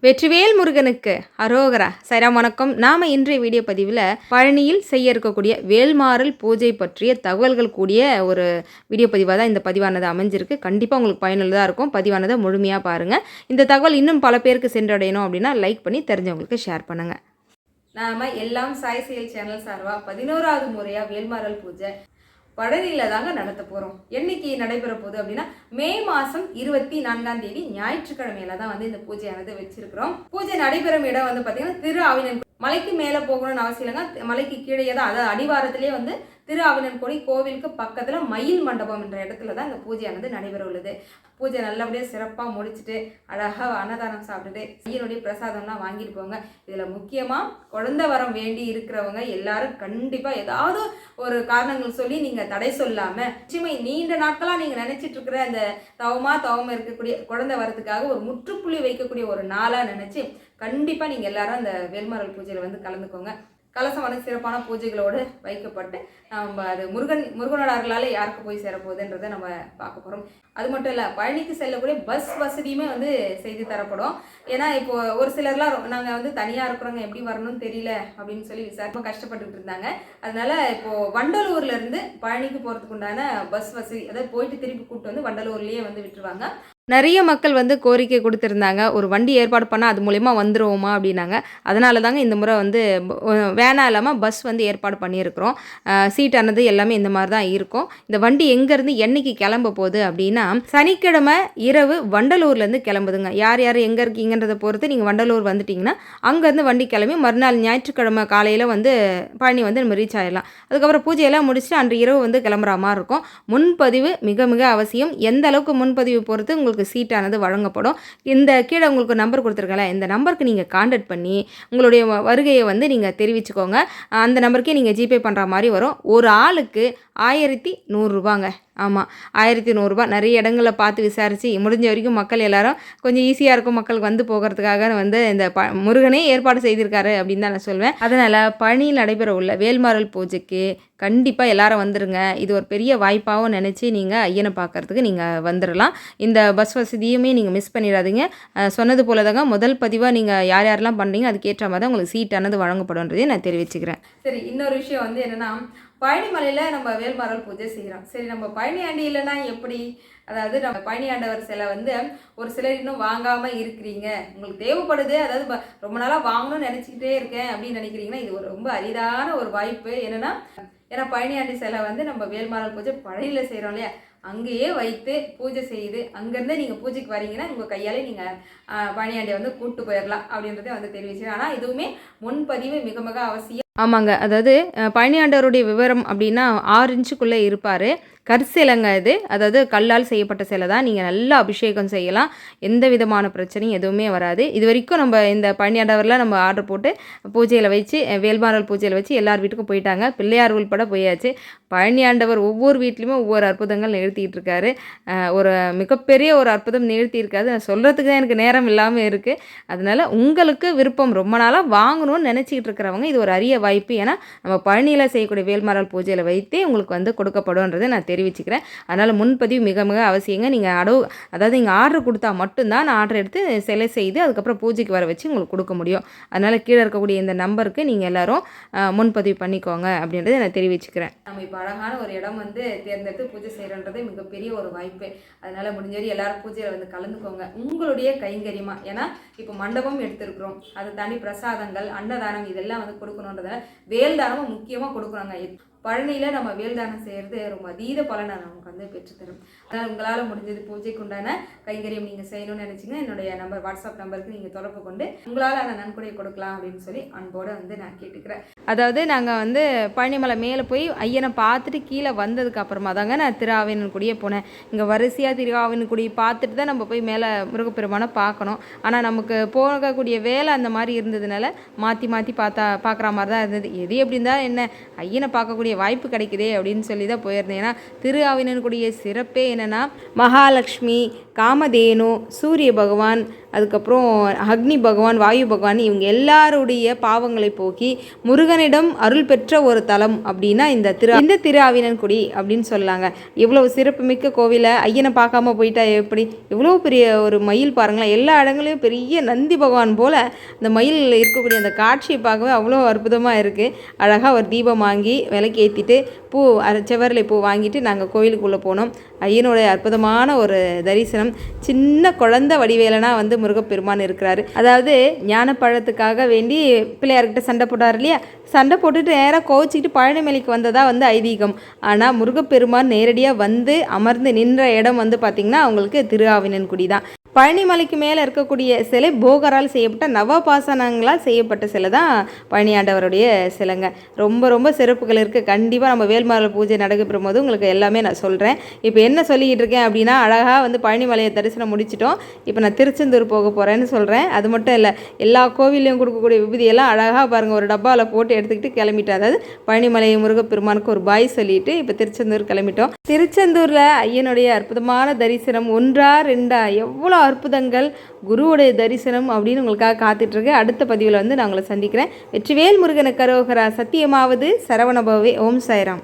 வெற்றிவேல் முருகனுக்கு அரோகரா. சைராம் வணக்கம். நாம் இன்றைய வீடியோ பதிவில் பழனியில் செய்ய இருக்கக்கூடிய வேல்மாறல் பூஜை பற்றிய தகவல்கள் கூடிய ஒரு வீடியோ பதிவாக தான் இந்த பதிவானது அமைஞ்சிருக்கு. கண்டிப்பாக உங்களுக்கு பயனுள்ளதாக இருக்கும். பதிவானதை முழுமையாக பாருங்கள். இந்த தகவல் இன்னும் பல பேருக்கு சென்றடையணும் அப்படின்னா லைக் பண்ணி தெரிஞ்சவங்களுக்கு ஷேர் பண்ணுங்கள். நாம் எல்லாம் சாய் செயல் சேனல் சார்பாக 11வது முறையாக வேல்மாறல் பூஜை பழனியில் தாங்க நடத்த போகிறோம். என்னைக்கு நடைபெற போகுது அப்படின்னா மே மாதம் 24ஆம் தேதி ஞாயிற்றுக்கிழமையில தான் வந்து இந்த பூஜையானது வச்சிருக்கிறோம். பூஜை நடைபெறும் இடம் வந்து பார்த்தீங்கன்னா திரு ஆவினன். மலைக்கு மேலே போகணும்னு அவசியம் இல்லைங்க, மலைக்கு கீழே தான், அதாவது அடிவாரத்திலே வந்து திரு ஆவினன்கோடி கோவிலுக்கு பக்கத்தில் மயில் மண்டபம் என்ற இடத்துல தான் இந்த பூஜையானது நடைபெற உள்ளது. பூஜை நல்லபடியாக சிறப்பாக முடிச்சுட்டு அழகாக அன்னதானம் சாப்பிட்டுட்டு ஐயனுடைய பிரசாதம்லாம் வாங்கிட்டு போங்க. இதில் முக்கியமாக குழந்தை வரம் வேண்டி இருக்கிறவங்க எல்லாரும் கண்டிப்பாக ஏதாவது ஒரு காரணங்கள் சொல்லி நீங்கள் தடை சொல்லாமல் நிச்சயமாக நீண்ட நாட்களாக நீங்கள் நினச்சிட்டு இருக்கிற அந்த தவமாக இருக்கக்கூடிய குழந்தை வரத்துக்காக ஒரு முற்றுப்புள்ளி வைக்கக்கூடிய ஒரு நாளாக நினச்சி கண்டிப்பாக நீங்கள் எல்லாரும் அந்த வேல்மாறல் பூஜையில் வந்து கலந்துக்கோங்க. கலசமான சிறப்பான பூஜைகளோடு வைக்கப்பட்டு நம்ம அது முருகனோட அருளால் யாருக்கு போய் சேரப்போகுதுன்றதை நம்ம பார்க்க போகிறோம். அது மட்டும் இல்லை, பழனிக்கு செல்லக்கூடிய பஸ் வசதியுமே வந்து செய்து தரப்படும். ஏன்னா இப்போது ஒரு சிலர்லாம் நாங்கள் வந்து தனியாக இருக்கிறோங்க, எப்படி வரணும்னு தெரியல அப்படின்னு சொல்லி விசாரிப்பாக கஷ்டப்பட்டுட்டு இருந்தாங்க. அதனால இப்போது வண்டலூர்லேருந்து பழனிக்கு போகிறதுக்கு உண்டான பஸ் வசதி, அதாவது போயிட்டு திருப்பி கூப்பிட்டு வந்து வண்டலூர்லேயே வந்து விட்டுருவாங்க. நிறைய மக்கள் வந்து கோரிக்கை கொடுத்துருந்தாங்க, ஒரு வண்டி ஏற்பாடு பண்ணால் அது மூலயமா வந்துடுவோமா அப்படின்னாங்க. அதனால தாங்க இந்த முறை வந்து வேனாக இல்லாமல் பஸ் வந்து ஏற்பாடு பண்ணியிருக்கிறோம். சீட்டானது எல்லாமே இந்த மாதிரி தான் இருக்கும். இந்த வண்டி எங்கேருந்து என்னைக்கு கிளம்ப போகுது அப்படின்னா சனிக்கிழமை இரவு வண்டலூர்லேருந்து கிளம்புதுங்க. யார் யார் எங்கே இருக்கீங்கன்றதை பொறுத்து நீங்கள் வண்டலூர் வந்துட்டிங்கன்னா அங்கேருந்து வண்டி கிளம்பி மறுநாள் ஞாயிற்றுக்கிழமை காலையில் வந்து பழனி வந்து நம்ம ரீச் ஆகிடலாம். அதுக்கப்புறம் பூஜையெல்லாம் முடிச்சுட்டு அன்று இரவு வந்து கிளம்புற மாதிரி இருக்கும். முன்பதிவு மிக மிக அவசியம். எந்த அளவுக்கு முன்பதிவு பொறுத்து உங்களுக்கு சீட்டானது வழங்கப்படும். இந்த கீழே உங்களுக்கு நம்பர் கொடுத்துருக்கல, இந்த நம்பருக்கு நீங்கள் கான்டாக்ட் பண்ணி உங்களுடைய வருகையை வந்து நீங்கள் தெரிவிச்சுக்கோங்க. அந்த நம்பருக்கே நீங்கள் ஜிபே பண்ணுற மாதிரி வரும். ஒரு ஆளுக்கு 1100 ரூபாங்க. ஆமாம், 1100 ரூபா. நிறைய இடங்களில் பார்த்து விசாரித்து முடிஞ்ச வரைக்கும் மக்கள் எல்லாரும் கொஞ்சம் ஈஸியாக இருக்கும் மக்களுக்கு வந்து போகிறதுக்காக வந்து இந்த முருகனே ஏற்பாடு செய்திருக்காரு அப்படின்னு தான் நான் சொல்வேன். அதனால் பழனியில் நடைபெற உள்ள வேல்மாறல் பூஜைக்கு கண்டிப்பாக எல்லாரும் வந்துடுங்க. இது ஒரு பெரிய வாய்ப்பாகவும் நினச்சி நீங்கள் ஐயனை பார்க்குறதுக்கு நீங்கள் வந்துடலாம். இந்த பஸ் வசதியுமே நீங்கள் மிஸ் பண்ணிடாதீங்க. சொன்னது போல தாங்க முதல் பதிவாக நீங்கள் யார் யாரெல்லாம் பண்ணுறீங்க அதுக்கேற்ற மாதிரி தான் உங்களுக்கு சீட்டானது வழங்கப்படும்ன்றதையும் நான் தெரிவிச்சுக்கிறேன். சரி, இன்னொரு விஷயம் வந்து என்னென்னா, பழனி மலையில் நம்ம வேல்மாறல் பூஜை செய்கிறோம். சரி, நம்ம பழனி ஆண்டி இல்லைன்னா எப்படி? அதாவது நம்ம பழனி ஆண்டவர் சிலை வந்து ஒரு சிலர் இன்னும் வாங்காமல் இருக்கிறீங்க, உங்களுக்கு தேவைப்படுது, அதாவது ரொம்ப நாளாக வாங்கணும்னு நினச்சிக்கிட்டே இருக்கேன் அப்படின்னு நினைக்கிறீங்கன்னா இது ஒரு ரொம்ப அரிதான ஒரு வாய்ப்பு. ஏன்னா பழனி ஆண்டி சிலை வந்து நம்ம வேல்மாறல் பூஜை பழனியில் செய்கிறோம் இல்லையா, அங்கேயே வைத்து பூஜை செய்து அங்கேருந்தே நீங்கள் பூஜைக்கு வரீங்கன்னா உங்கள் கையாலே நீங்கள் பழனியாண்டியை வந்து கூப்பிட்டு போயிடலாம் அப்படின்றத வந்து தெரிவிச்சேன். ஆனால் இதுவுமே முன்பதிவு மிக மிக அவசியம். ஆமாங்க, அதாவது பழனி ஆண்டவருடைய விவரம் அப்படின்னா 6 இன்ச்சுக்குள்ளே இருப்பார். கற்சிலைங்க இது, அதாவது கல்லால் செய்யப்பட்ட சிலை தான். நீங்கள் நல்லா அபிஷேகம் செய்யலாம், எந்த விதமான பிரச்சனையும் எதுவுமே வராது. இது வரைக்கும் நம்ம இந்த பழனி ஆண்டவரில் நம்ம ஆர்டர் போட்டு பூஜையில் வச்சு வேல்மாறல் பூஜையில் வச்சு எல்லார் வீட்டுக்கும் போயிட்டாங்க. பிள்ளையார் உள்பட போயாச்சு. பழனி ஆண்டவர் ஒவ்வொரு வீட்லேயுமே ஒவ்வொரு அற்புதங்கள் நிகழ்த்திட்டு இருக்காரு. ஒரு மிகப்பெரிய ஒரு அற்புதம் நிகழ்த்தியிருக்காது. சொல்கிறதுக்கு தான் எனக்கு நேரம் இல்லாமல் இருக்குது. அதனால் உங்களுக்கு விருப்பம் ரொம்ப நாளாக வாங்கணும்னு நினச்சிக்கிட்டு இருக்கிறவங்க இது ஒரு அரிய வாய்ப்பு. ஏன்னா நம்ம பழனியில் செய்யக்கூடிய வேல்மாறல் பூஜையில் வைத்தே உங்களுக்கு வந்து கொடுக்கப்படும்ன்றதை நான் தெரிவிச்சுக்கிறேன். அதனால் முன்பதிவு மிக மிக அவசியங்க. நீங்கள் அதாவது நீங்கள் ஆர்டர் கொடுத்தா மட்டும்தான் நான் ஆர்டர் எடுத்து சிலை செய்து அதுக்கப்புறம் பூஜைக்கு வர வச்சு உங்களுக்கு கொடுக்க முடியும். அதனால் கீழே இருக்கக்கூடிய இந்த நம்பருக்கு நீங்கள் எல்லோரும் முன்பதிவு பண்ணிக்கோங்க அப்படின்றத நான் தெரிவிச்சுக்கிறேன். நம்ம இப்போ அழகான ஒரு இடம் வந்து தேர்ந்தெடுத்து பூஜை செய்கிறன்றது மிகப்பெரிய ஒரு வாய்ப்பு. அதனால் முடிஞ்சவரை எல்லாரும் பூஜையில் வந்து கலந்துக்கோங்க உங்களுடைய கைங்கரியமாக. ஏன்னா இப்போ மண்டபம் எடுத்துருக்குறோம், அதை தாண்டி பிரசாதங்கள் அன்னதானம் இதெல்லாம் வந்து கொடுக்கணுன்றதால வேல் தானமும் முக்கியமாக கொடுக்குறாங்க. பழனியில் நம்ம வேல்தானம் செய்கிறது ரொம்ப அதீத பலனை நமக்கு வந்து பெற்றுத்தரும். அதனால் உங்களால் முடிஞ்சது பூஜைக்கு உண்டான கைங்கரியம் நீங்கள் செய்யணும்னு நினச்சிங்கன்னா என்னுடைய நம்பர் வாட்ஸ்அப் நம்பருக்கு நீங்கள் தொடர்பு கொண்டு உங்களால் அந்த நன்கொடை கொடுக்கலாம் அப்படின்னு சொல்லி அன்போடு வந்து நான் கேட்டுக்கிறேன். அதாவது நாங்கள் வந்து பழனிமலை மேலே போய் ஐயனை பார்த்துட்டு கீழே வந்ததுக்கு அப்புறமா தாங்க நான் திரு ஆவினன்குடியே போனேன். இங்கே வரிசையாக திரு ஆவினன்குடி பார்த்துட்டு தான் நம்ம போய் மேலே முருகப்பெருமானை பார்க்கணும். ஆனால் நமக்கு போகக்கூடிய வேலை அந்த மாதிரி இருந்ததுனால மாற்றி மாற்றி பார்க்குற மாதிரி தான் இருந்தது. எது எப்படி இருந்தால் என்ன, ஐயனை பார்க்கக்கூடிய வாய்ப்பு கிடைக்குதே அப்படின்னு சொல்லி தான் போயிருந்தேன். ஏன்னா திரு ஆவினன்குடிய சிறப்பே என்னென்னா மகாலட்சுமி காமதேனு, சூரிய பகவான், அதுக்கப்புறம் அக்னி பகவான், வாயு பகவான் இவங்க எல்லாருடைய பாவங்களை போக்கி முருகனிடம் அருள் பெற்ற ஒரு தலம் அப்படின்னா இந்த திரு ஆவினன்குடி அப்படின்னு சொல்லாங்க. இவ்வளவு சிறப்புமிக்க கோவிலை ஐயனை பார்க்காம போயிட்டா எப்படி? இவ்வளோ பெரிய ஒரு மயில் பாருங்களேன், எல்லா இடங்களையும் பெரிய நந்தி பகவான் போல் அந்த மயில் இருக்கக்கூடிய அந்த காட்சியை பார்க்கவே அவ்வளோ அற்புதமாக இருக்குது. அழகாக ஒரு தீபம் வாங்கி விளக்கு ஏற்றிட்டு பூ செவரலை பூ வாங்கிட்டு நாங்கள் கோவிலுக்குள்ளே போனோம். ஐயனுடைய அற்புதமான ஒரு தரிசனம். சின்ன குழந்தை வடிவேலனா முருகப்பெருமான் இருக்கிறாரு. அதாவது ஞானப்பழத்துக்காக வேண்டி பிள்ளையார்கிட்ட சண்டை போட்டார் இல்லையா, சண்டை போட்டுட்டு நேராக கோச்சிக்கிட்டு பழனிமலைக்கு வந்ததாக ஐதீகம். ஆனால் முருகப்பெருமான் நேரடியாக அமர்ந்து நின்ற இடம் பார்த்திங்கன்னா அவங்களுக்கு திரு ஆவினன்குடி தான். பழனிமலைக்கு மேலே இருக்கக்கூடிய சிலை போகரால் செய்யப்பட்ட நவபாசனங்களால் செய்யப்பட்ட சிலை தான் பழனி ஆண்டவருடைய சிலைங்க. ரொம்ப ரொம்ப சிறப்புகள் இருக்குது. கண்டிப்பாக நம்ம வேல்மாறல் பூஜை நடைபெறும் போது உங்களுக்கு எல்லாமே நான் சொல்கிறேன். இப்போ என்ன சொல்லிக்கிட்டு இருக்கேன் அப்படின்னா, அழகாக பழனிமலையை தரிசனம் முடிச்சிட்டோம். இப்போ நான் திருச்செந்தூர் போக போகிறேன்னு சொல்கிறேன். அது மட்டும் இல்லை, எல்லா கோவிலையும் கொடுக்கக்கூடிய விபூதியெல்லாம் அழகாக பாருங்கள் ஒரு டப்பாவில் போட்டு எடுத்துக்கிட்டு கிளம்பிட்டேன். அதாவது பழனிமலை முருகப்பெருமானுக்கு ஒரு பாய் சொல்லிட்டு இப்போ திருச்செந்தூர் கிளம்பிட்டோம். திருச்செந்தூரில் ஐயனுடைய அற்புதமான தரிசனம் ஒன்றா ரெண்டா எவ்வளோ அற்புதங்கள், குருவுடைய தரிசனம் அப்படின்னு உங்களுக்காக காத்துட்ருக்கு. அடுத்த பதிவில் நான் உங்களை சந்திக்கிறேன். வெற்றிவேல் முருகனுக்கு அரோகரா. சத்தியமாவது சரவணபவே. ஓம் சாய்ராம்.